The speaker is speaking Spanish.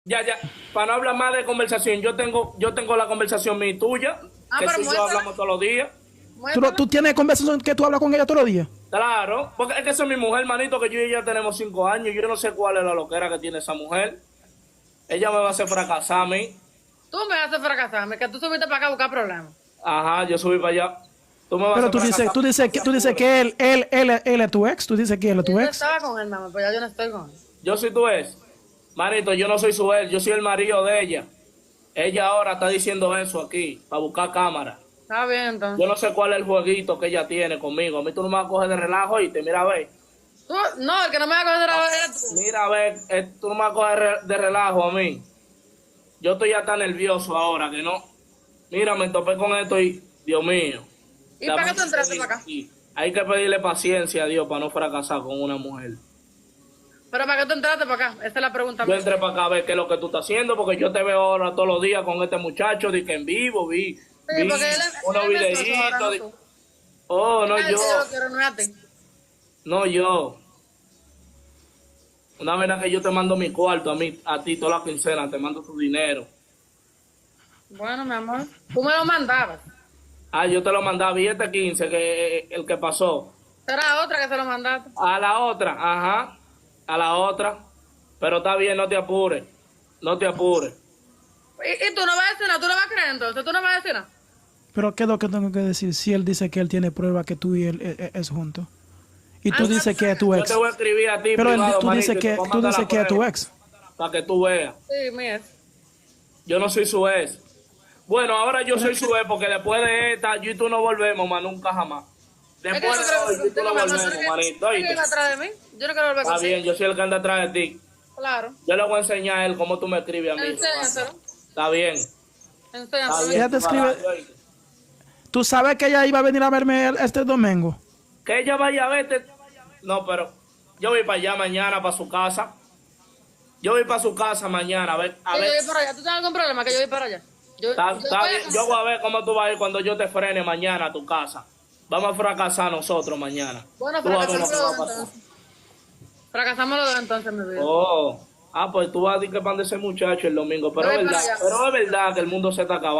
Ya, para no hablar más de conversación, yo tengo la conversación mía y tuya, que Pero tú y yo hablamos todos los días. muéstrala. ¿Tú tienes conversación que tú hablas con ella todos los días? Claro, porque es que esa es mi mujer, manito, que yo y ella tenemos 5 años. Yo no sé cuál es la loquera que tiene esa mujer. Ella me va a hacer fracasar a mí. Tú me haces fracasarme, que tú subiste para acá a buscar problemas. Ajá, yo subí para allá. Tú me vas a Pero hacer fracasar. tú dices que él es tu ex. Tú dices que él es tu Yo ex. estaba con él, mamá, pero ya yo no estoy con él. Yo soy tu ex. Manito, yo no soy su ex, yo soy el marido de ella. Ella ahora está diciendo eso aquí, para buscar cámara. Está bien, Yo entonces. no sé cuál es el jueguito que ella tiene conmigo. A mí tú no me vas a coger de relajo y te mira a ver. No, el que no me va a coger de la eres tú. Mira a ver, tú no me vas a coger de relajo a mí. Yo estoy ya tan nervioso ahora que no. Mira, me topé con esto y, Dios mío. ¿Y para qué tú entraste para acá? Sí, hay que pedirle paciencia a Dios para no fracasar con una mujer. Pero para qué tú entraste para acá, esa es la pregunta Yo mía. entré para acá a ver qué es lo que tú estás haciendo, porque yo te veo ahora todos los días con este muchacho, de que en vivo vi Sí, porque él unos es mi esposo, ahora no videitos. tú. Oh, no Ay, que yo, yo lo quiero, no es a ti. no yo. Una vez que yo te mando mi cuarto, a ti toda la quincena, te mando tu dinero. Bueno, mi amor, tú me lo mandabas. Ah, yo te lo mandaba, vi este 15, que el que pasó. Será otra que se lo mandaste. A la otra, ajá, a la otra. Pero está bien, no te apures, no te apures. ¿Y tú no vas a decir nada? ¿Tú no vas a creer entonces? ¿Tú no vas a decir nada? Pero ¿qué es lo que tengo que decir si él dice que él tiene prueba que tú y él es juntos? Y tú dices que es tu Yo ex. te voy a escribir a ti Pero privado, tú manito, dices y te voy a tú mandar dices la que es tu prueba ex. para que tú veas. Sí, mi ex. Yo no soy su ex. Bueno, ahora yo soy su ex porque después de esta, yo y tú no volvemos, más nunca jamás. Es que Después yo de creo hoy, yo y tú no que volvemos, manito. ¿Qué ¿Oíste? viene atrás de mí? Yo no quiero volver Está contigo. bien, yo soy el que anda atrás de ti. Claro. Yo le voy a enseñar a él cómo tú me escribes a mí. Enséñaselo. Está bien. Está Enséñaselo. bien. Ella te escribe. ¿Tú sabes que ella iba a venir a verme este domingo? Que ella vaya a verte. No, pero yo voy para allá mañana, para su casa. Yo voy para su casa mañana, a ver. Que yo voy para allá. ¿Tú tienes algún problema que yo voy para allá? Está voy bien. Yo voy a ver cómo tú vas a ir cuando yo te frene mañana a tu casa. Vamos a fracasar nosotros mañana. Bueno, Tú vas a ver lo que va a fracasámoslo pasar. entonces. Fracasámoslo dos entonces, mi vida. Oh, pues tú vas a decir que pan de ese muchacho el domingo. Pero Voy es para verdad, allá. pero es verdad que el mundo se está acabando.